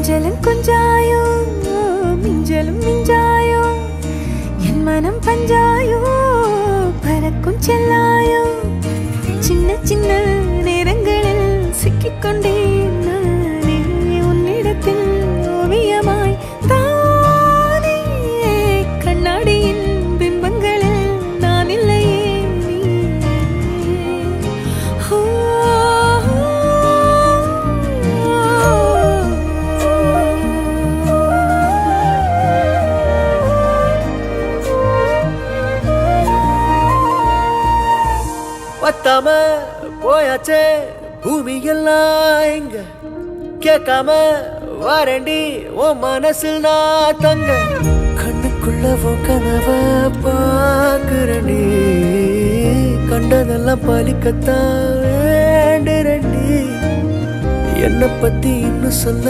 கொஞ்சலும் கொஞ்சாயோ மிஞ்சலும் மிஞ்சாயோ என் மனம் பஞ்சாயோ பறக்கும் செல்லாயோ சின்ன சின்ன நேரங்களில் சிக்கிக்கொண்டேன் நானே உன்னிடத்தில் ஓவியமாய் தானே கண்ணாடியின் பிம்பங்களில் நான் இல்லையே பத்தாம போயாச்சே பூமி எல்லாம் இங்க கேட்காம வாரண்டி உன் மனசில் நான் தங்க கண்ணுக்குள்ள உன் கனவ பாக்குறண்டி கண்டதெல்லாம் பலிக்கத்தான் வேண்டுறண்டி என்னை பத்தி இன்னும் சொல்ல